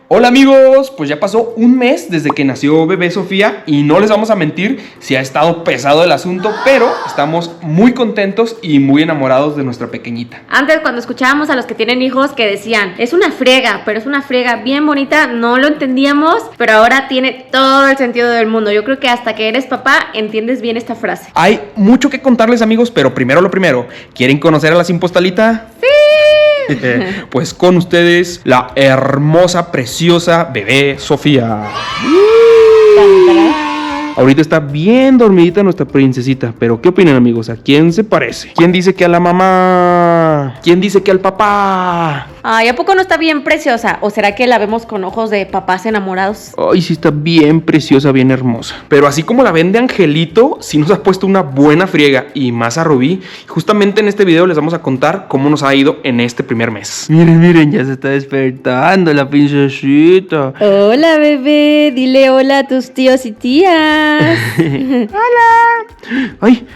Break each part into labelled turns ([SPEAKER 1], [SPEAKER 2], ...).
[SPEAKER 1] Hola amigos, pues ya pasó un mes desde que nació bebé Sofía y no les vamos a mentir si ha estado pesado el asunto, pero estamos muy contentos y muy enamorados de nuestra pequeñita.
[SPEAKER 2] Antes, cuando escuchábamos a los que tienen hijos que decían, es una friega, pero es una friega bien bonita, no lo entendíamos, pero ahora tiene todo el sentido del mundo. Yo creo que hasta que eres papá entiendes bien esta frase.
[SPEAKER 1] Hay mucho que contarles amigos, pero primero lo primero, ¿quieren conocer a la Simpostalita?
[SPEAKER 2] ¡Sí!
[SPEAKER 1] Pues con ustedes, la hermosa, preciosa bebé Sofía. Ahorita está bien dormidita nuestra princesita, pero ¿qué opinan amigos? ¿A quién se parece? ¿Quién dice que a la mamá? ¿Quién dice que al papá?
[SPEAKER 2] Ay, ¿a poco no está bien preciosa? ¿O será que la vemos con ojos de papás enamorados?
[SPEAKER 1] Ay, sí está bien preciosa, bien hermosa. Pero así como la ven de angelito, sí nos ha puesto una buena friega. Y más a Rubí. Justamente en este video les vamos a contar cómo nos ha ido en este primer mes.
[SPEAKER 3] Miren, ya se está despertando la princesita.
[SPEAKER 2] Hola, bebé. Dile hola a tus tíos y tías.
[SPEAKER 1] ¡Hola! ¡Ay!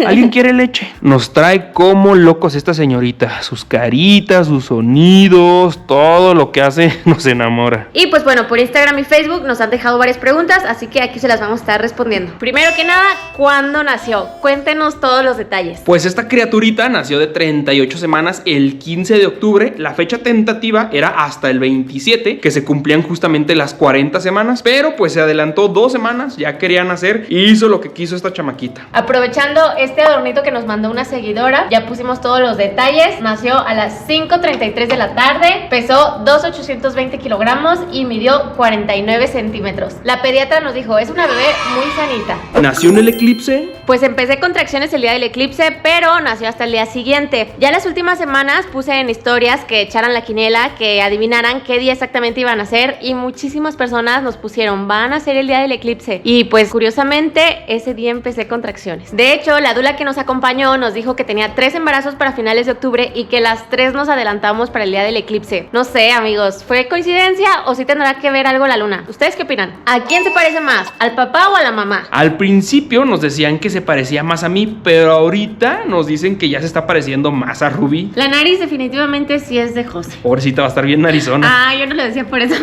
[SPEAKER 1] ¿Alguien quiere leche? Nos trae como locos esta señorita. Sus caritas, sus sonidos, todo lo que hace nos enamora.
[SPEAKER 2] Y pues bueno, por Instagram y Facebook nos han dejado varias preguntas, así que aquí se las vamos a estar respondiendo. Primero que nada, ¿cuándo nació? Cuéntenos todos los detalles.
[SPEAKER 1] Pues esta criaturita nació de 38 semanas el 15 de octubre. La fecha tentativa era hasta el 27, que se cumplían justamente las 40 semanas. Pero pues se adelantó 2 semanas, ya quería nacer y hizo lo que quiso esta chamaquita.
[SPEAKER 2] Aprovechando este adornito que nos mandó una seguidora, ya pusimos todos los detalles. Nació a las 5:33 de la tarde, pesó 2,820 kilogramos y midió 49 centímetros. La pediatra nos dijo, es una bebé muy sanita.
[SPEAKER 1] ¿Nació en el eclipse?
[SPEAKER 2] Pues empecé contracciones el día del eclipse, pero nació hasta el día siguiente. Ya las últimas semanas puse en historias que echaran la quiniela, que adivinaran qué día exactamente iban a ser, y muchísimas personas nos pusieron, van a ser el día del eclipse. Y pues curiosamente ese día empecé contracciones. De hecho, la dula que nos acompañó nos dijo que tenía 3 embarazos para finales de octubre y que las 3 nos adelantamos para el día del eclipse. No sé amigos, ¿fue coincidencia o sí tendrá que ver algo la luna? ¿Ustedes qué opinan? ¿A quién se parece más? ¿Al papá o a la mamá?
[SPEAKER 1] Al principio nos decían que se parecía más a mí, pero ahorita nos dicen que ya se está pareciendo más a Rubí.
[SPEAKER 2] La nariz definitivamente sí es de José.
[SPEAKER 1] Pobrecita, va a estar bien narizona.
[SPEAKER 2] Ah, yo no lo decía por eso.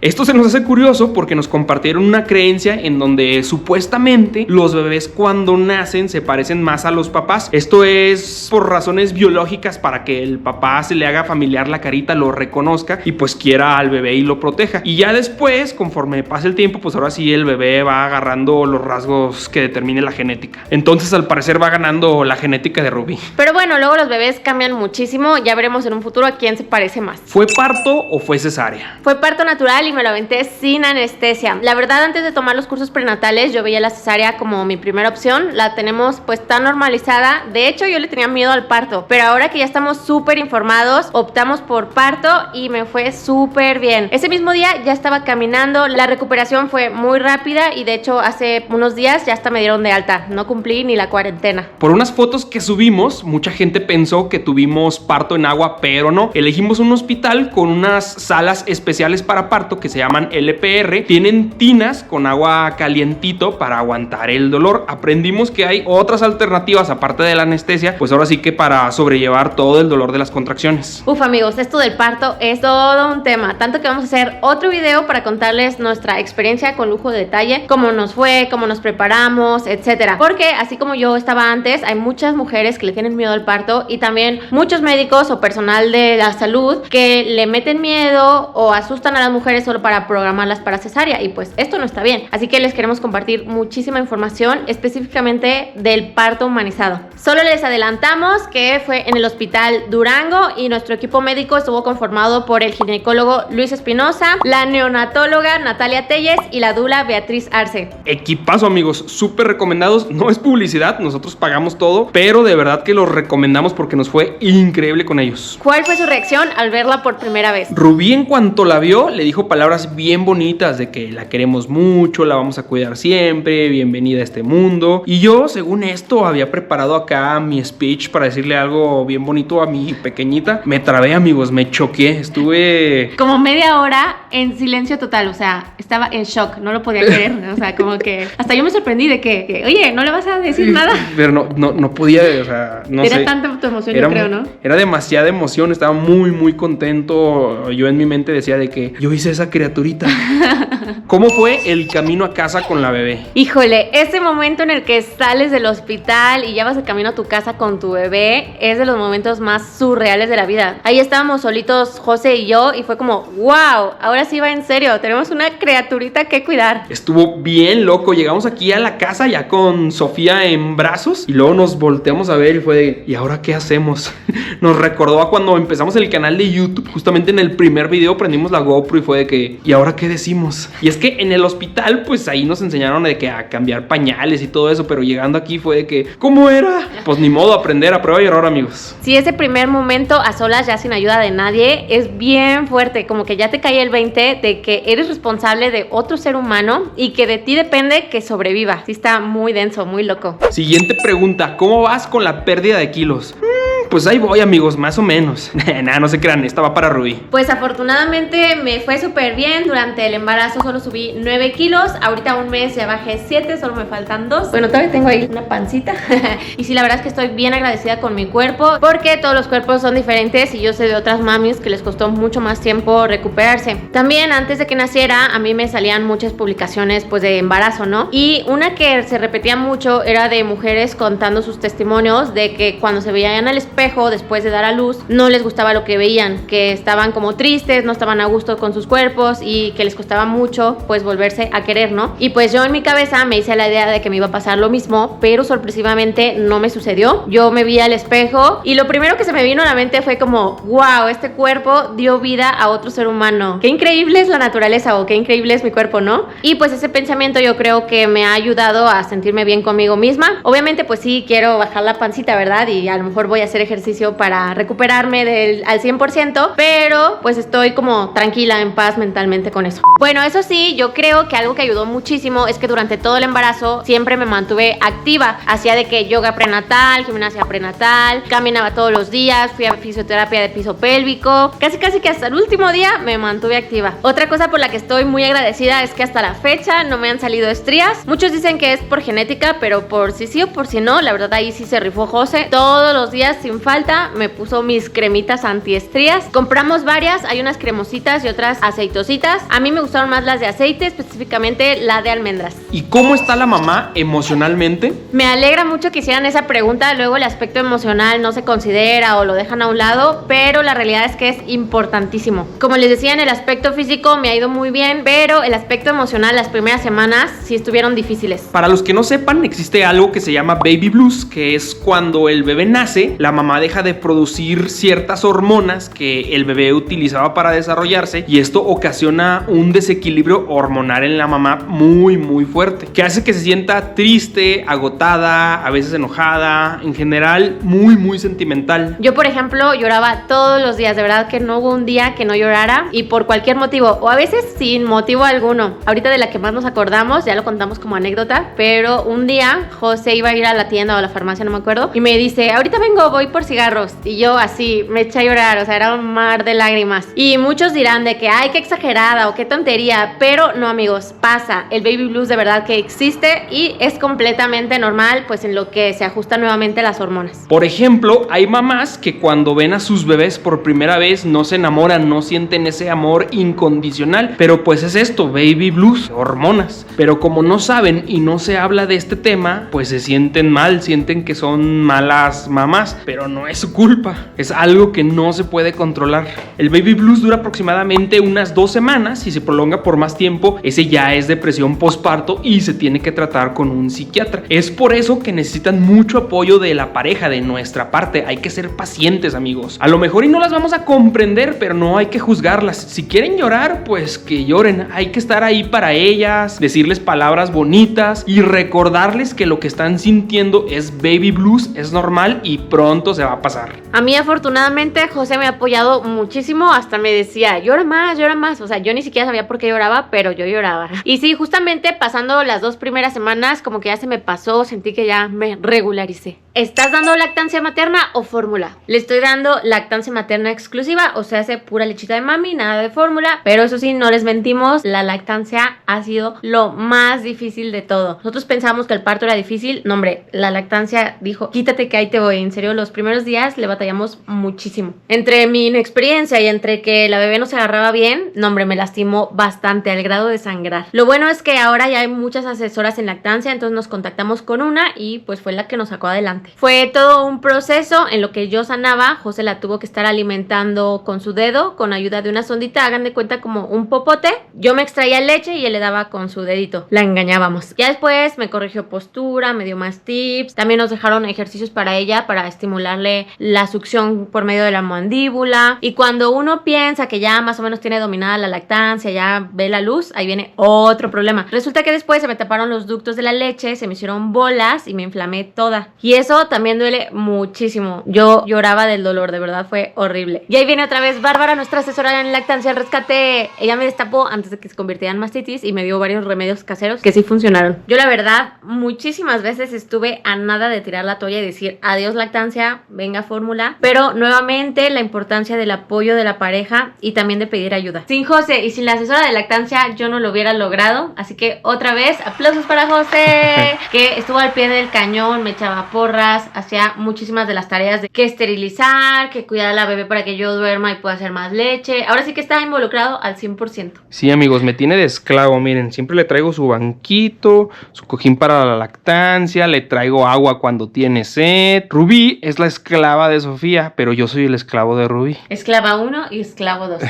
[SPEAKER 1] Esto se nos hace curioso porque nos compartieron una creencia en donde supuestamente los bebés cuando nacen se parecen más a los papás. Esto es por razones biológicas, para que el papá se le haga familiar la carita, lo reconozca y pues quiera al bebé y lo proteja. Y ya después, conforme pase el tiempo, pues ahora sí el bebé va agarrando los rasgos que determine la genética. Entonces al parecer va ganando la genética de Rubí.
[SPEAKER 2] Pero bueno, luego los bebés cambian muchísimo. Ya veremos en un futuro a quién se parece más.
[SPEAKER 1] ¿Fue parto o fue cesárea?
[SPEAKER 2] Fue parto natural y me lo aventé sin anestesia. La verdad, antes de tomar los cursos prenatales yo veía la cesárea como mi primera opción. La tenemos pues tan normalizada. De hecho yo le tenía miedo al parto, pero ahora que ya estamos súper informados, optamos por parto y me fue súper bien. Ese mismo día ya estaba caminando, la recuperación fue muy rápida y de hecho hace unos días ya hasta me dieron de alta. No cumplí ni la cuarentena.
[SPEAKER 1] Por unas fotos que subimos, mucha gente pensó que tuvimos parto en agua, pero no. Elegimos un hospital con unas salas especiales para parto que se llaman LPR. Tienen tinas con agua calientito para aguantar el dolor. Aprendimos que hay otras alternativas aparte de la anestesia, pues ahora sí que para sobrellevar todo el dolor de las contracciones.
[SPEAKER 2] Uf amigos, esto del parto es todo un tema, tanto que vamos a hacer otro video para contarles nuestra experiencia con lujo de detalle, cómo nos fue, cómo nos preparamos, etcétera. Porque así como yo estaba antes, hay muchas mujeres que le tienen miedo al parto y también muchos médicos o personal de la salud que le meten miedo o asustan a las mujeres solo para programarlas para cesárea, y pues esto no está bien. Así que les queremos compartir muchísima información específicamente del parto humanizado. Solo les adelantamos que fue en el Hospital Durango y nuestro equipo médico estuvo conformado por el ginecólogo Luis Espinosa, la neonatóloga Natalia Telles y la dula Beatriz Arce.
[SPEAKER 1] Equipazo amigos, súper recomendados. No es publicidad, nosotros pagamos todo, pero de verdad que los recomendamos porque nos fue increíble con ellos.
[SPEAKER 2] ¿Cuál fue su reacción al verla por primera vez?
[SPEAKER 1] Rubí en cuanto la vio le dijo palabras bien bonitas de que la queremos mucho, la vamos a cuidar siempre, bienvenida a este mundo. Y yo, según esto, había preparado acá mi speech para decirle algo bien bonito a mi pequeñita. Me trabé, amigos, me choqué, estuve...
[SPEAKER 2] Como media hora en silencio total, o sea, estaba en shock, no lo podía creer, o sea, como que hasta yo me sorprendí de que oye, no le vas a decir nada.
[SPEAKER 1] Pero no podía, o sea, no sé.
[SPEAKER 2] Era tanta tu emoción, yo creo, ¿no?
[SPEAKER 1] Era demasiada emoción, estaba muy, muy contento. Yo en mi mente decía de que yo hice esa criaturita. ¿Cómo fue el camino a casa con la bebé?
[SPEAKER 2] Híjole, ese momento en el que sales del hospital y ya vas de camino a tu casa con tu bebé es de los momentos más surreales de la vida. Ahí estábamos solitos José y yo y fue como, wow, ahora sí va en serio, tenemos una criaturita que cuidar.
[SPEAKER 1] Estuvo bien loco, llegamos aquí a la casa ya con Sofía en brazos y luego nos volteamos a ver y fue de, ¿y ahora qué hacemos? Nos recordó a cuando empezamos el canal de YouTube, justamente en el primer video prendimos la GoPro y fue de que, ¿y ahora qué decimos? Y es que en el hospital pues ahí nos enseñaron de que a cambiar pañales y todo eso, pero llegando aquí fue de que, ¿cómo era? Pues ni modo, aprender a prueba y error, amigos.
[SPEAKER 2] Sí, ese primer momento a solas ya sin ayuda de nadie es bien fuerte, como que ya te cae el 20 de que eres responsable de otro ser humano y que de ti depende que sobreviva. Sí, está muy denso, muy loco.
[SPEAKER 1] Siguiente pregunta, ¿cómo vas con la pérdida de kilos? Pues ahí voy, amigos, más o menos. Nada, no se crean, esta va para Rubí.
[SPEAKER 2] Pues afortunadamente me fue súper bien. Durante el embarazo solo subí 9 kilos. Ahorita un mes ya bajé 7, solo me faltan 2. Bueno, todavía tengo ahí una pancita. Y sí, la verdad es que estoy bien agradecida con mi cuerpo, porque todos los cuerpos son diferentes y yo sé de otras mamis que les costó mucho más tiempo recuperarse. También antes de que naciera, a mí me salían muchas publicaciones pues de embarazo, ¿no? Y una que se repetía mucho era de mujeres contando sus testimonios de que cuando se veían al espejo después de dar a luz, no les gustaba lo que veían, que estaban como tristes, no estaban a gusto con sus cuerpos y que les costaba mucho pues volverse a querer, ¿no? Y pues yo en mi cabeza me hice la idea de que me iba a pasar lo mismo, pero sorpresivamente no me sucedió. Yo me vi al espejo y lo primero que se me vino a la mente fue como, wow, este cuerpo dio vida a otro ser humano. Qué increíble es la naturaleza, o qué increíble es mi cuerpo, ¿no? Y pues ese pensamiento yo creo que me ha ayudado a sentirme bien conmigo misma. Obviamente pues sí quiero bajar la pancita, ¿verdad? Y a lo mejor voy a hacer ejercicio para recuperarme al 100%, pero pues estoy como tranquila, en paz mentalmente con eso. Bueno, eso sí, yo creo que algo que ayudó muchísimo es que durante todo el embarazo siempre me mantuve activa. Hacía de que yoga prenatal, gimnasia prenatal, caminaba todos los días, fui a fisioterapia de piso pélvico, casi que hasta el último día me mantuve activa. Otra cosa por la que estoy muy agradecida es que hasta la fecha no me han salido estrías. Muchos dicen que es por genética, pero por si sí o por si no, la verdad ahí sí se rifó José. Todos los días sin falta me puso mis cremitas antiestrías. Compramos varias, hay unas cremositas y otras aceitositas. A mí me gustaron más las de aceite, específicamente la de almendras.
[SPEAKER 1] ¿Y cómo está la mamá emocionalmente?
[SPEAKER 2] Me alegra mucho que hicieran esa pregunta. Luego el aspecto emocional no se considera o lo dejan a un lado, pero la realidad es que es importantísimo. Como les decía, en el aspecto físico me ha ido muy bien, pero el aspecto emocional las primeras semanas sí estuvieron difíciles.
[SPEAKER 1] Para los que no sepan, existe algo que se llama baby blues, que es cuando el bebé nace, la mamá deja de producir ciertas hormonas que el bebé utilizaba para desarrollarse, y esto ocasiona un desequilibrio hormonal en la mamá muy fuerte, que hace que se sienta triste, agotada, a veces enojada, en general muy sentimental.
[SPEAKER 2] Yo, por ejemplo, lloraba todos los días, de verdad que no hubo un día que no llorara, y por cualquier motivo, o a veces sin motivo alguno. Ahorita de la que más nos acordamos, ya lo contamos como anécdota, pero un día José iba a ir a la tienda o a la farmacia, no me acuerdo, y me dice, ahorita vengo, voy por cigarros, y yo así me eché a llorar, o sea, era un mar de lágrimas. Y muchos dirán de que, ay, qué exagerada o qué tontería, pero no, amigos, pasa. El baby blues de verdad que existe y es completamente normal, pues en lo que se ajustan nuevamente las hormonas.
[SPEAKER 1] Por ejemplo, hay mamás que cuando ven a sus bebés por primera vez no se enamoran, no sienten ese amor incondicional, pero pues es esto, baby blues, hormonas. Pero como no saben y no se habla de este tema, pues se sienten mal, sienten que son malas mamás, pero no es su culpa, es algo que no se puede controlar. El baby blues dura aproximadamente unas 2 semanas y se prolonga por más tiempo. Ese ya es depresión postparto y se tiene que tratar con un psiquiatra. Es por eso que necesitan mucho apoyo de la pareja, de nuestra parte. Hay que ser pacientes, amigos. A lo mejor y no las vamos a comprender, pero no hay que juzgarlas. Si quieren llorar, pues que lloren. Hay que estar ahí para ellas, decirles palabras bonitas y recordarles que lo que están sintiendo es baby blues, es normal y pronto pronto se va a pasar.
[SPEAKER 2] A mí afortunadamente José me ha apoyado muchísimo, hasta me decía, llora más, o sea, yo ni siquiera sabía por qué lloraba, pero yo lloraba. Y sí, justamente pasando las 2 primeras semanas, como que ya se me pasó, sentí que ya me regularicé. ¿Estás dando lactancia materna o fórmula? Le estoy dando lactancia materna exclusiva, o sea, hace pura lechita de mami, nada de fórmula, pero eso sí, no les mentimos, la lactancia ha sido lo más difícil de todo. Nosotros pensábamos que el parto era difícil, no hombre, la lactancia dijo, quítate que ahí te voy, en serio, los primeros días le batallamos muchísimo. Entre mi inexperiencia y entre que la bebé no se agarraba bien, no hombre, me lastimó bastante al grado de sangrar. Lo bueno es que ahora ya hay muchas asesoras en lactancia, entonces nos contactamos con una y pues fue la que nos sacó adelante. Fue todo un proceso en lo que yo sanaba. José la tuvo que estar alimentando con su dedo, con ayuda de una sondita, hagan de cuenta como un popote. Yo me extraía leche y él le daba con su dedito. La engañábamos. Ya después me corrigió postura, me dio más tips. También nos dejaron ejercicios para ella, para estimularle la succión por medio de la mandíbula. Y cuando uno piensa que ya más o menos tiene dominada la lactancia, ya ve la luz, ahí viene otro problema. Resulta que después se me taparon los ductos de la leche, se me hicieron bolas y me inflamé toda. Y eso también duele muchísimo. Yo lloraba del dolor, de verdad fue horrible. Y ahí viene otra vez Bárbara, nuestra asesora en lactancia al rescate. Ella me destapó antes de que se convirtiera en mastitis y me dio varios remedios caseros que sí funcionaron. Yo la verdad muchísimas veces estuve a nada de tirar la toalla y decir adiós lactancia, venga fórmula, pero nuevamente la importancia del apoyo de la pareja y también de pedir ayuda. Sin José y sin la asesora de lactancia yo no lo hubiera logrado, así que otra vez aplausos para José, que estuvo al pie del cañón, me echaba porras, hacía muchísimas de las tareas de que esterilizar, que cuidar a la bebé para que yo duerma y pueda hacer más leche. Ahora sí que está involucrado al 100%.
[SPEAKER 1] Sí, amigos, me tiene de esclavo, miren, siempre le traigo su banquito, su cojín para la lactancia, le traigo agua cuando tiene sed. Rubí es la esclava de Sofía, pero yo soy el esclavo de Rubí.
[SPEAKER 2] Esclava 1 y esclavo 2.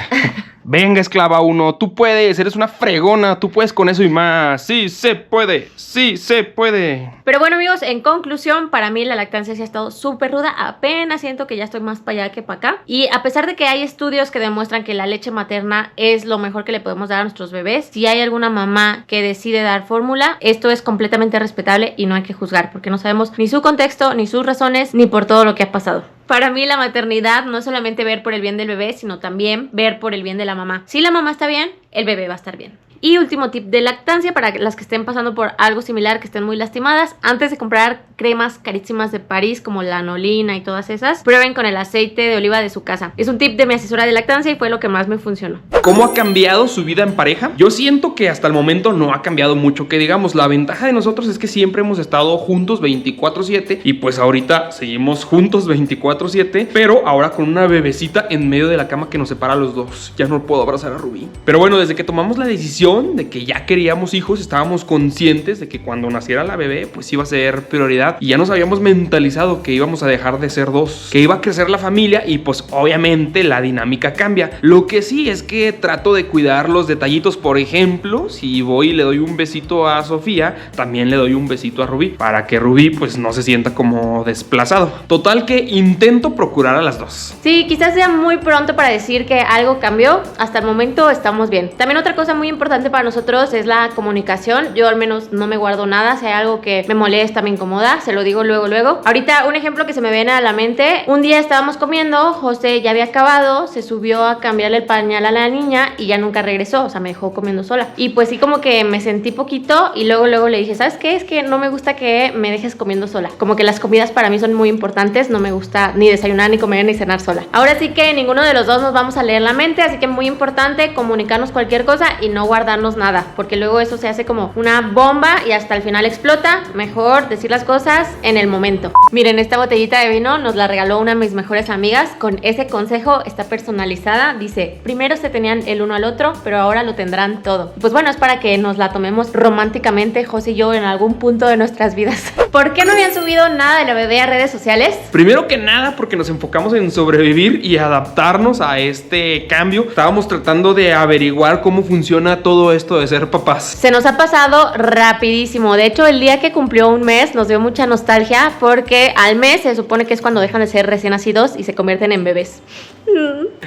[SPEAKER 1] Venga, esclava 1, tú puedes, eres una fregona, tú puedes con eso y más. Sí se puede, sí se puede.
[SPEAKER 2] Pero bueno, amigos, en conclusión, para mí la lactancia sí ha estado súper ruda. Apenas siento que ya estoy más para allá que para acá. Y a pesar de que hay estudios que demuestran que la leche materna es lo mejor que le podemos dar a nuestros bebés, si hay alguna mamá que decide dar fórmula, esto es completamente respetable y no hay que juzgar, porque no sabemos ni su contexto, ni sus razones, ni por todo lo que ha pasado. Para mí la maternidad no es solamente ver por el bien del bebé, sino también ver por el bien de la mamá. Si la mamá está bien, el bebé va a estar bien. Y último tip de lactancia para las que estén pasando por algo similar, que estén muy lastimadas: antes de comprar cremas carísimas de París como la Lanolina y todas esas, prueben con el aceite de oliva de su casa. Es un tip de mi asesora de lactancia y fue lo que más me funcionó.
[SPEAKER 1] ¿Cómo ha cambiado su vida en pareja? Yo siento que hasta el momento no ha cambiado mucho, que digamos. La ventaja de nosotros es que siempre hemos estado juntos 24/7 y pues ahorita seguimos juntos 24/7, pero ahora con una bebecita en medio de la cama que nos separa a los dos. Ya no puedo abrazar a Rubí. Pero bueno, desde que tomamos la decisión de que ya queríamos hijos, estábamos conscientes de que cuando naciera la bebé pues iba a ser prioridad, y ya nos habíamos mentalizado que íbamos a dejar de ser dos, que iba a crecer la familia y pues obviamente la dinámica cambia. Lo que sí es que trato de cuidar los detallitos. Por ejemplo, si voy y le doy un besito a Sofía, también le doy un besito a Rubí, para que Rubí pues no se sienta como desplazado. Total que intento procurar a las dos.
[SPEAKER 2] Sí, quizás sea muy pronto para decir que algo cambió. Hasta el momento estamos bien. También otra cosa muy importante para nosotros es la comunicación. Yo al menos no me guardo nada. Si hay algo que me molesta, me incomoda, se lo digo luego. Ahorita un ejemplo que se me viene a la mente: un día estábamos comiendo, José ya había acabado, se subió a cambiarle el pañal a la niña y ya nunca regresó, o sea, me dejó comiendo sola. Y pues sí, como que me sentí poquito y luego le dije, ¿sabes qué? Es que no me gusta que me dejes comiendo sola. Como que las comidas para mí son muy importantes, no me gusta ni desayunar, ni comer, ni cenar sola. Ahora sí que ninguno de los dos nos vamos a leer la mente, así que muy importante comunicarnos cualquier cosa y no guardarnos nada, porque luego eso se hace como una bomba y hasta el final explota. Mejor decir las cosas en el momento. Miren, esta botellita de vino nos la regaló una de mis mejores amigas. Con ese consejo está personalizada. Dice, primero se tenían el uno al otro, pero ahora lo tendrán todo. Pues bueno, es para que nos la tomemos románticamente, José y yo, en algún punto de nuestras vidas. ¿Por qué no habían subido nada de la bebé a redes sociales?
[SPEAKER 1] Primero que nada porque nos enfocamos en sobrevivir y adaptarnos a este cambio. Estábamos tratando de averiguar cómo funciona todo todo esto de ser papás?
[SPEAKER 2] Se nos ha pasado rapidísimo. De hecho, el día que cumplió un mes nos dio mucha nostalgia porque al mes se supone que es cuando dejan de ser recién nacidos y se convierten en bebés.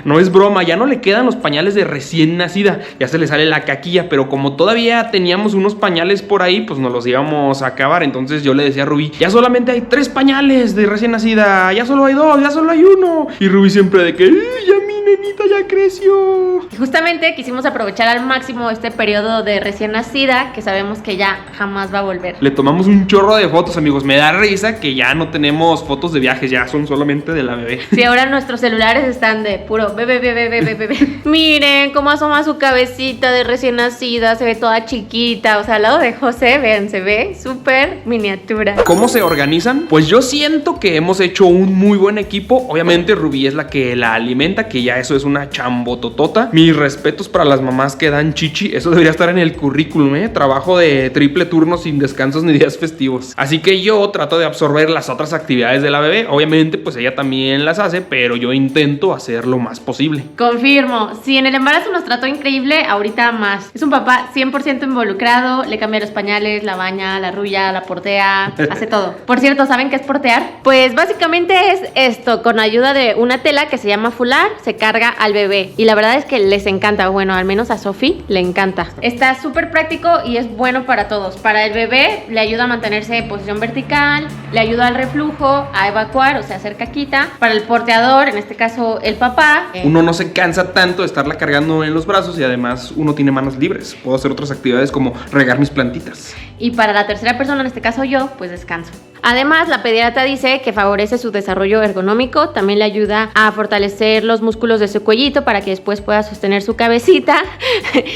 [SPEAKER 1] No es broma, ya no le quedan los pañales de recién nacida, ya se le sale la caquilla, pero como todavía teníamos unos pañales por ahí, pues nos los íbamos a acabar. Entonces yo le decía a Rubí, ya solamente hay 3 pañales de recién nacida, ya solo hay 2, ya solo hay 1. Y Rubí siempre de que, ya mi nenita ya creció.
[SPEAKER 2] Y justamente quisimos aprovechar al máximo este periodo de recién nacida, que sabemos que ya jamás va a volver.
[SPEAKER 1] Le tomamos un chorro de fotos, amigos. Me da risa que ya no tenemos fotos de viajes, ya son solamente de la bebé.
[SPEAKER 2] Sí, ahora nuestros celulares están de puro bebé, bebé, bebé, bebé. Miren cómo asoma su cabecita de recién nacida, se ve toda chiquita. O sea, al lado de José, vean, se ve súper miniatura.
[SPEAKER 1] ¿Cómo se organizan? Pues yo siento que hemos hecho un muy buen equipo. Obviamente Rubí es la que la alimenta, que ya eso es una chambototota. Mis respetos para las mamás que dan chichi. Eso debería estar en el currículum, ¿eh? Trabajo de triple turno sin descansos ni días festivos. Así que yo trato de absorber las otras actividades de la bebé. Obviamente pues ella también las hace, pero yo intento hacer lo más posible.
[SPEAKER 2] Confirmo, si en el embarazo nos trató increíble, ahorita más. Es un papá 100% involucrado, le cambia los pañales, la baña, la arrulla, la portea, hace todo. Por cierto, ¿saben qué es portear? Pues básicamente es esto, con ayuda de una tela que se llama fular, se carga al bebé. Y la verdad es que les encanta, bueno, al menos a Sophie le encanta. Está súper práctico y es bueno para todos. Para el bebé le ayuda a mantenerse en posición vertical, le ayuda al reflujo, a evacuar, o sea, hacer caquita. Para el porteador, en este caso el papá,
[SPEAKER 1] uno no se cansa tanto de estarla cargando en los brazos y además uno tiene manos libres. Puedo hacer otras actividades como regar mis plantitas.
[SPEAKER 2] Y para la tercera persona, en este caso yo, pues descanso. Además, la pediatra dice que favorece su desarrollo ergonómico, también le ayuda a fortalecer los músculos de su cuellito para que después pueda sostener su cabecita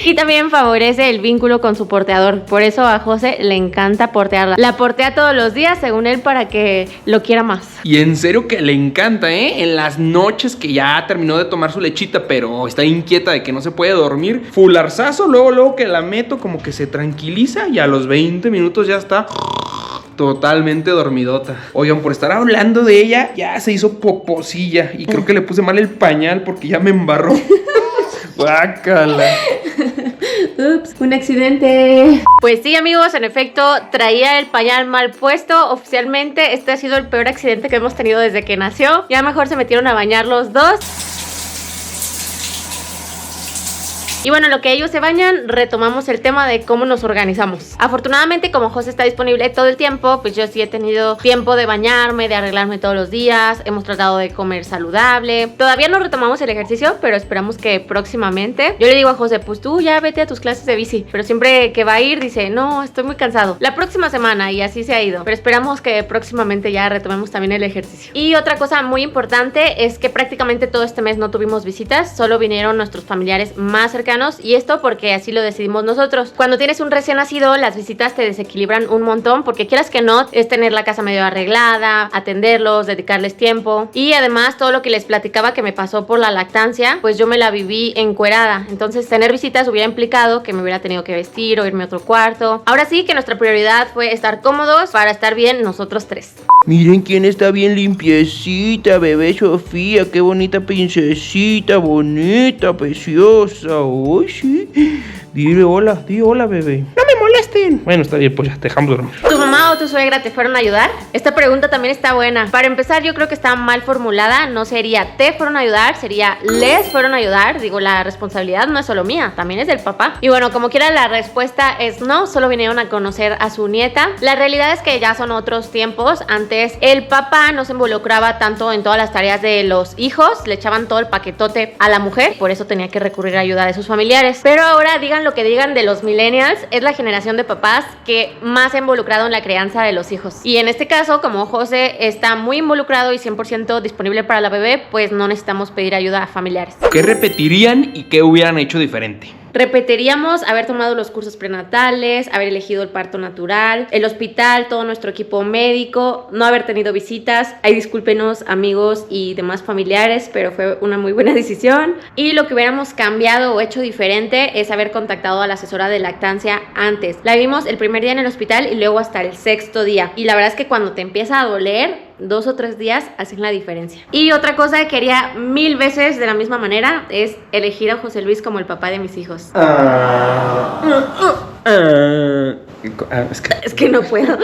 [SPEAKER 2] y también favorece el vínculo con su porteador. Por eso a José le encanta portearla. La portea todos los días, según él, para que lo quiera más.
[SPEAKER 1] Y en serio que le encanta, ¿eh? En las noches que ya terminó de tomar su lechita, pero está inquieta de que no se puede dormir, fularzazo, luego que la meto como que se tranquiliza y a los 20 minutos ya está totalmente dormidota. Oigan, por estar hablando de ella, ya se hizo poposilla. Y creo que le puse mal el pañal porque ya me embarró. Guácala.
[SPEAKER 2] Ups, un accidente. Pues sí, amigos, en efecto, traía el pañal mal puesto. Oficialmente, este ha sido el peor accidente que hemos tenido desde que nació. Ya mejor se metieron a bañar los dos. Y bueno, en lo que ellos se bañan, retomamos el tema de cómo nos organizamos. Afortunadamente, como José está disponible todo el tiempo, pues yo sí he tenido tiempo de bañarme, de arreglarme todos los días. Hemos tratado de comer saludable. Todavía no retomamos el ejercicio, pero esperamos que próximamente. Yo le digo a José, pues tú ya vete a tus clases de bici. Pero siempre que va a ir, dice, no, estoy muy cansado. La próxima semana, y así se ha ido. Pero esperamos que próximamente ya retomemos también el ejercicio. Y otra cosa muy importante es que prácticamente todo este mes no tuvimos visitas. Solo vinieron nuestros familiares más cercanos. Y esto porque así lo decidimos nosotros. Cuando tienes un recién nacido, las visitas te desequilibran un montón, porque quieras que no, es tener la casa medio arreglada, atenderlos, dedicarles tiempo. Y además todo lo que les platicaba que me pasó por la lactancia, pues yo me la viví encuerada. Entonces tener visitas hubiera implicado que me hubiera tenido que vestir o irme a otro cuarto. Ahora sí que nuestra prioridad fue estar cómodos para estar bien nosotros tres.
[SPEAKER 3] Miren quién está bien limpiecita, bebé Sofía. Qué bonita princesita, bonita, preciosa. Uy, sí. Di hola, bebé.
[SPEAKER 1] ¡No me molesten! Bueno, está bien, pues ya te dejamos dormir.
[SPEAKER 2] ¿Tu mamá o tu suegra te fueron a ayudar? Esta pregunta también está buena. Para empezar, yo creo que está mal formulada. No sería te fueron a ayudar, sería les fueron a ayudar. Digo, la responsabilidad no es solo mía, también es del papá. Y bueno, como quiera, la respuesta es no, solo vinieron a conocer a su nieta. La realidad es que ya son otros tiempos. Antes el papá no se involucraba tanto en todas las tareas de los hijos, le echaban todo el paquetote a la mujer, por eso tenía que recurrir a ayuda de sus familiares. Pero ahora, digan lo que digan de los millennials, es la generación de papás que más se ha involucrado en la crianza de los hijos. Y en este caso, como José está muy involucrado y 100% disponible para la bebé, pues no necesitamos pedir ayuda a familiares.
[SPEAKER 1] ¿Qué repetirían y qué hubieran hecho diferente?
[SPEAKER 2] Repetiríamos haber tomado los cursos prenatales, haber elegido el parto natural, el hospital, todo nuestro equipo médico, no haber tenido visitas. Ay, discúlpenos amigos y demás familiares, pero fue una muy buena decisión. Y lo que hubiéramos cambiado o hecho diferente es haber contactado a la asesora de lactancia antes. La vimos el primer día en el hospital y luego hasta el 6º día. Y la verdad es que cuando te empieza a doler, 2 o 3 días hacen la diferencia. Y otra cosa que haría 1000 veces de la misma manera es elegir a José Luis como el papá de mis hijos. Es que no puedo.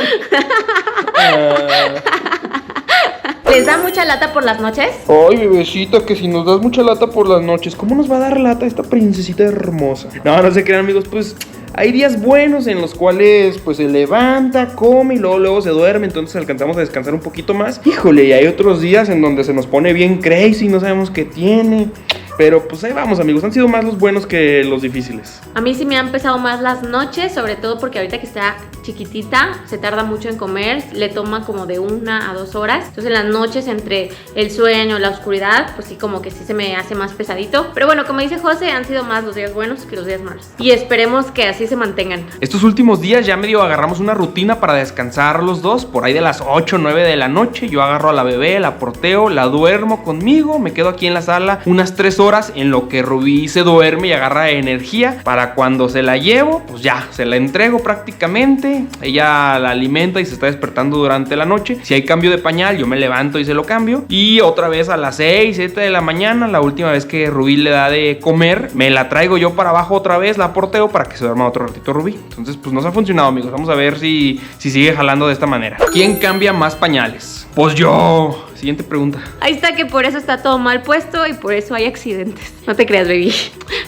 [SPEAKER 2] ¿Les da mucha lata por las noches?
[SPEAKER 3] Ay, bebecita, que si nos das mucha lata por las noches, ¿cómo nos va a dar lata esta princesita hermosa? No se crean, amigos, pues hay días buenos en los cuales pues se levanta, come y luego se duerme, entonces alcanzamos a descansar un poquito más. Híjole, y hay otros días en donde se nos pone bien crazy, no sabemos qué tiene. Pero pues ahí vamos, amigos, han sido más los buenos que los difíciles.
[SPEAKER 2] A mí sí me han pesado más las noches, sobre todo porque ahorita que está chiquitita, se tarda mucho en comer, le toma como de 1 a 2 horas. Entonces en las noches, entre el sueño, la oscuridad, pues sí, como que sí se me hace más pesadito. Pero bueno, como dice José, han sido más los días buenos que los días malos. Y esperemos que así se mantengan.
[SPEAKER 1] Estos últimos días ya medio agarramos una rutina para descansar los dos. Por ahí de las 8 o 9 de la noche, yo agarro a la bebé, la porteo, la duermo conmigo, me quedo aquí en la sala unas 3 horas en lo que Rubí se duerme y agarra energía para cuando se la llevo, pues ya, se la entrego prácticamente. Ella la alimenta y se está despertando durante la noche. Si hay cambio de pañal, yo me levanto y se lo cambio. Y otra vez a las 6, 7 de la mañana, la última vez que Rubí le da de comer, me la traigo yo para abajo otra vez, la porteo para que se duerma otro ratito Rubí. Entonces, pues nos ha funcionado, amigos. Vamos a ver si sigue jalando de esta manera. ¿Quién cambia más pañales? Pues yo. Siguiente pregunta.
[SPEAKER 2] Ahí está, que por eso está todo mal puesto y por eso hay accidentes. No te creas, baby.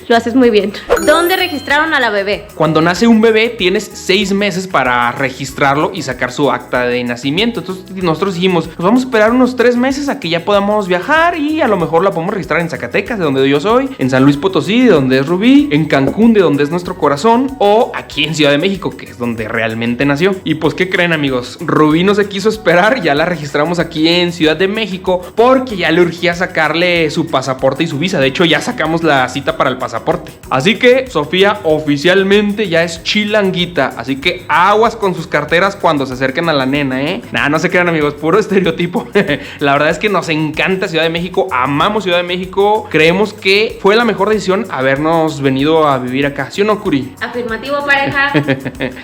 [SPEAKER 2] Lo haces muy bien. ¿Dónde registraron a la bebé?
[SPEAKER 1] Cuando nace un bebé tienes 6 meses para registrarlo y sacar su acta de nacimiento. Entonces nosotros dijimos, nos vamos a esperar unos 3 meses a que ya podamos viajar y a lo mejor la podemos registrar en Zacatecas, de donde yo soy, en San Luis Potosí, de donde es Rubí, en Cancún, de donde es nuestro corazón, o aquí en Ciudad de México, que es donde realmente nació. Y pues, ¿qué creen, amigos? Rubí no se quiso esperar, ya la registramos aquí en Ciudad de México porque ya le urgía sacarle su pasaporte y su visa. De hecho, ya sacamos la cita para el pasaporte. Así que Sofía oficialmente ya es chilanguita. Así que aguas con sus carteras cuando se acerquen a la nena, Nah, no se crean, amigos, puro estereotipo. La verdad es que nos encanta Ciudad de México, amamos Ciudad de México. Creemos que fue la mejor decisión habernos venido a vivir acá. ¿Sí o no, Curi?
[SPEAKER 2] Afirmativo, pareja.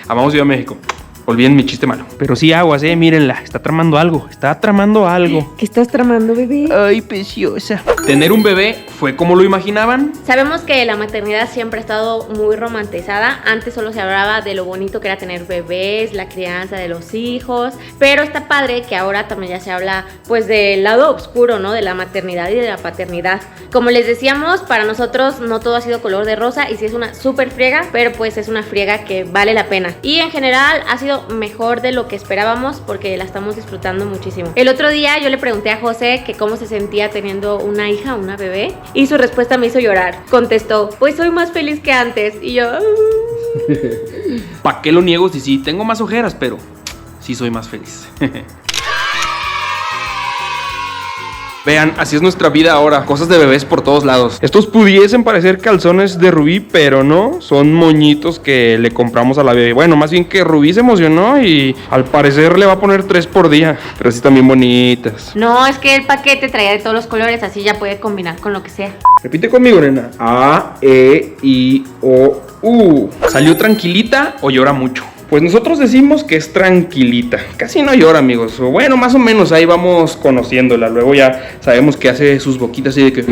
[SPEAKER 1] Amamos Ciudad de México. Olviden mi chiste malo. Pero sí, aguas, mírenla. Está tramando algo.
[SPEAKER 2] ¿Qué estás tramando, bebé?
[SPEAKER 3] Ay, preciosa.
[SPEAKER 1] ¿Tener un bebé fue como lo imaginaban?
[SPEAKER 2] Sabemos que la maternidad siempre ha estado muy romantizada. Antes solo se hablaba de lo bonito que era tener bebés, la crianza de los hijos. Pero está padre que ahora también ya se habla pues del lado oscuro, ¿no? De la maternidad y de la paternidad. Como les decíamos, para nosotros no todo ha sido color de rosa y sí es una súper friega, pero pues es una friega que vale la pena. Y en general ha sido mejor de lo que esperábamos porque la estamos disfrutando muchísimo. El otro día yo le pregunté a José que cómo se sentía teniendo una hija, una bebé, y su respuesta me hizo llorar. Contestó, pues soy más feliz que antes. Y yo...
[SPEAKER 1] ¿Para qué lo niego si sí tengo más ojeras? Pero sí soy más feliz. Vean, así es nuestra vida ahora. Cosas de bebés por todos lados. Estos pudiesen parecer calzones de Rubí, pero no. Son moñitos que le compramos a la bebé. Bueno, más bien que Rubí se emocionó y al parecer le va a poner 3 por día. Pero sí están bien bonitas.
[SPEAKER 2] No, es que el paquete traía de todos los colores, así ya puede combinar con lo que sea.
[SPEAKER 1] Repite conmigo, nena. A, E, I, O, U. ¿Salió tranquilita o llora mucho? Pues nosotros decimos que es tranquilita. Casi no llora, amigos. O bueno, más o menos ahí vamos conociéndola. Luego ya sabemos que hace sus boquitas así de que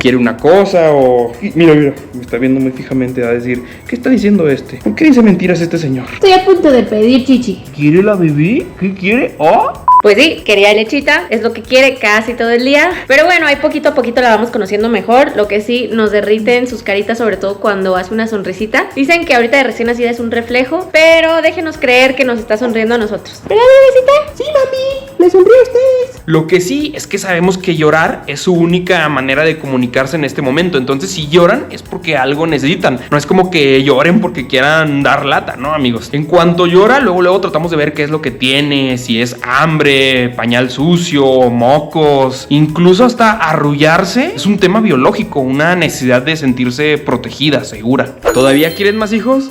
[SPEAKER 1] quiere una cosa o... Mira, me está viendo muy fijamente a decir, ¿qué está diciendo este? ¿Por qué dice mentiras este señor?
[SPEAKER 2] Estoy a punto de pedir chichi.
[SPEAKER 3] ¿Quiere la bebé? ¿Qué quiere? ¿Oh?
[SPEAKER 2] Pues sí, quería lechita, es lo que quiere casi todo el día. Pero bueno, ahí poquito a poquito la vamos conociendo mejor. Lo que sí nos derriten sus caritas, sobre todo cuando hace una sonrisita. Dicen que ahorita de recién nacida es un reflejo, pero déjenos creer que nos está sonriendo a nosotros. ¿Verdad, bebecita?
[SPEAKER 3] Sí, mami, le sonríe a ustedes.
[SPEAKER 1] Lo que sí es que sabemos que llorar es su única manera de comunicarse en este momento. Entonces, si lloran es porque algo necesitan. No es como que lloren porque quieran dar lata, ¿no, amigos? En cuanto llora, luego tratamos de ver qué es lo que tiene, si es hambre, pañal sucio, mocos, incluso hasta arrullarse. Es un tema biológico, una necesidad de sentirse protegida, segura. ¿Todavía quieren más hijos?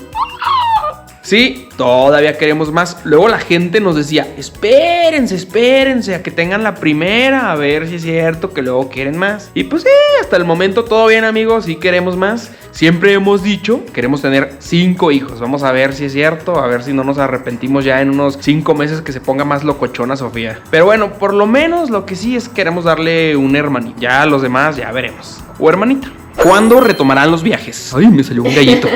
[SPEAKER 1] Sí, todavía queremos más. Luego la gente nos decía, espérense a que tengan la primera, a ver si es cierto que luego quieren más. Y pues sí, hasta el momento todo bien, amigos, sí queremos más. Siempre hemos dicho, queremos tener 5 hijos. Vamos a ver si es cierto, a ver si no nos arrepentimos ya en unos 5 meses que se ponga más locochona Sofía. Pero bueno, por lo menos lo que sí es que queremos darle un hermanito. Ya los demás ya veremos. O hermanita. ¿Cuándo retomarán los viajes? Ay, me salió un gallito.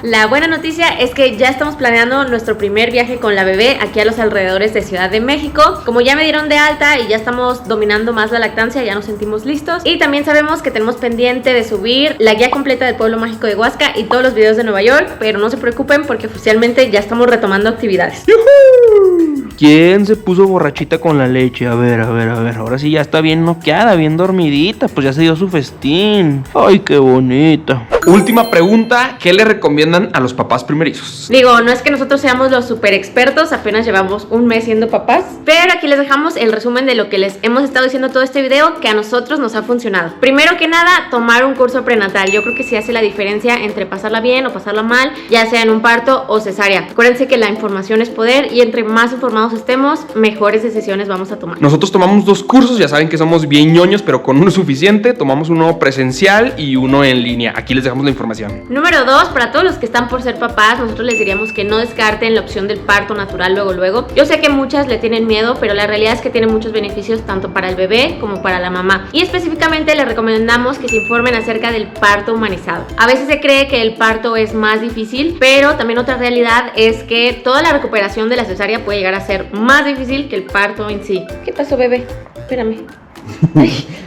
[SPEAKER 2] La buena noticia es que ya estamos planeando nuestro primer viaje con la bebé aquí a los alrededores de Ciudad de México. Como ya me dieron de alta y ya estamos dominando más la lactancia, ya nos sentimos listos. Y también sabemos que tenemos pendiente de subir la guía completa del pueblo mágico de Huasca y todos los videos de Nueva York, pero no se preocupen porque oficialmente ya estamos retomando actividades.
[SPEAKER 1] ¡Yujú! ¿Quién se puso borrachita con la leche? A ver. Ahora sí ya está bien noqueada, bien dormidita. Pues ya se dio su festín. Ay, qué bonita. Última pregunta. ¿Qué le recomiendan a los papás primerizos?
[SPEAKER 2] Digo, no es que nosotros seamos los super expertos, apenas llevamos un mes siendo papás, pero aquí les dejamos el resumen de lo que les hemos estado diciendo todo este video que a nosotros nos ha funcionado. Primero que nada, tomar un curso prenatal. Yo creo que sí hace la diferencia entre pasarla bien o pasarla mal, ya sea en un parto o cesárea. Acuérdense que la información es poder y entre más informados estemos, mejores decisiones vamos a tomar.
[SPEAKER 1] Nosotros tomamos 2 cursos, ya saben que somos bien ñoños, pero con uno es suficiente. Tomamos uno presencial y uno en línea. Aquí les dejamos la información.
[SPEAKER 2] Número 2, para todos los que están por ser papás, nosotros les diríamos que no descarten la opción del parto natural luego. Yo sé que muchas le tienen miedo, pero la realidad es que tiene muchos beneficios tanto para el bebé como para la mamá. Y específicamente les recomendamos que se informen acerca del parto humanizado. A veces se cree que el parto es más difícil, pero también otra realidad es que toda la recuperación de la cesárea puede llegar a ser más difícil que el parto en sí. ¿Qué pasó, bebé? Espérame.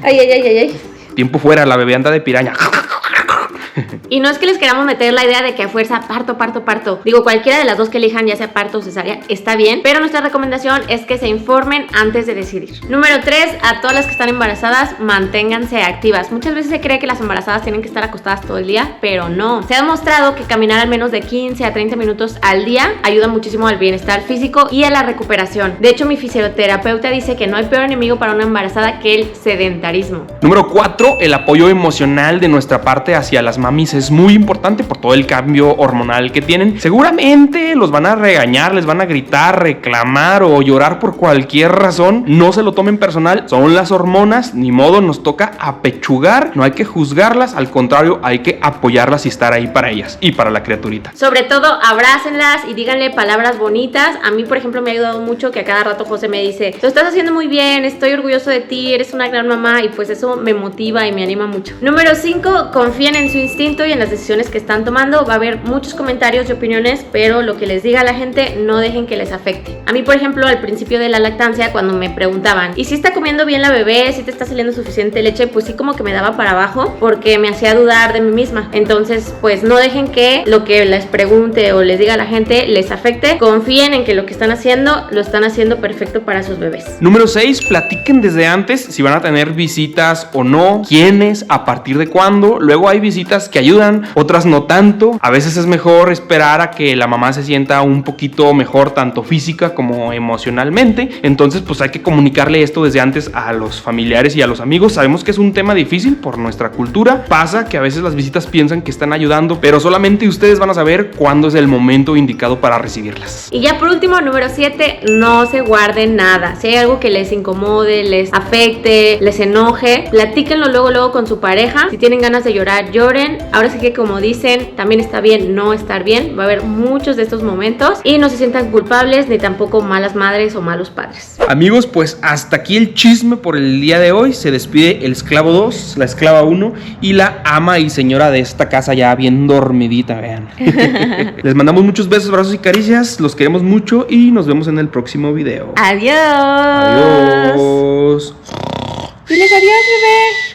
[SPEAKER 2] Ay.
[SPEAKER 1] Tiempo fuera, la bebé anda de piraña.
[SPEAKER 2] Y no es que les queramos meter la idea de que a fuerza parto. Digo, cualquiera de las dos que elijan, ya sea parto o cesárea, está bien, pero nuestra recomendación es que se informen antes de decidir. Número 3, a todas las que están embarazadas, manténganse activas. Muchas veces se cree que las embarazadas tienen que estar acostadas todo el día, pero no. Se ha demostrado que caminar al menos de 15 a 30 minutos al día ayuda muchísimo al bienestar físico y a la recuperación. De hecho, mi fisioterapeuta dice que no hay peor enemigo para una embarazada que el sedentarismo.
[SPEAKER 1] Número 4, el apoyo emocional de nuestra parte hacia las mamis es muy importante por todo el cambio hormonal que tienen. Seguramente los van a regañar, les van a gritar, reclamar o llorar por cualquier razón. No se lo tomen personal, son las hormonas, ni modo, nos toca apechugar, no hay que juzgarlas, al contrario, hay que apoyarlas y estar ahí para ellas y para la criaturita.
[SPEAKER 2] Sobre todo, abrácenlas y díganle palabras bonitas. A mí, por ejemplo, me ha ayudado mucho que a cada rato José me dice: lo estás haciendo muy bien, estoy orgulloso de ti, eres una gran mamá, y pues eso me motiva y me anima mucho. Número 5, confíen en su instinto y en las decisiones que están tomando. Va a haber muchos comentarios y opiniones, pero lo que les diga la gente, no dejen que les afecte. A mí, por ejemplo, al principio de la lactancia, cuando me preguntaban: ¿y si está comiendo bien la bebé? ¿Si te está saliendo suficiente leche? Pues sí, como que me daba para abajo porque me hacía dudar de mí misma. Entonces, pues no dejen que lo que les pregunte o les diga la gente les afecte. Confíen en que lo que están haciendo, lo están haciendo perfecto para sus bebés.
[SPEAKER 1] Número 6, platiquen desde antes si van a tener visitas o no, quiénes, a partir de cuándo. Luego hay visitas que ayudan, otras no tanto. A veces es mejor esperar a que la mamá se sienta un poquito mejor, tanto física como emocionalmente. Entonces, pues hay que comunicarle esto desde antes a los familiares y a los amigos. Sabemos que es un tema difícil por nuestra cultura. Pasa que a veces las visitas piensan que están ayudando, pero solamente ustedes van a saber cuándo es el momento indicado para recibirlas.
[SPEAKER 2] Y ya por último, número 7, no se guarden nada. Si hay algo que les incomode, les afecte, les enoje, platíquenlo luego con su pareja. Si tienen ganas de llorar, lloren. Ahora sí que, como dicen, también está bien no estar bien. Va a haber muchos de estos momentos y no se sientan culpables ni tampoco malas madres o malos padres.
[SPEAKER 1] Amigos, pues hasta aquí el chisme por el día de hoy. Se despide el esclavo 2, la esclava 1 y la ama y señora de esta casa ya bien dormidita, vean. Les mandamos muchos besos, abrazos y caricias. Los queremos mucho y nos vemos en el próximo video.
[SPEAKER 2] Adiós.
[SPEAKER 1] Adiós.
[SPEAKER 2] Diles adiós, bebé.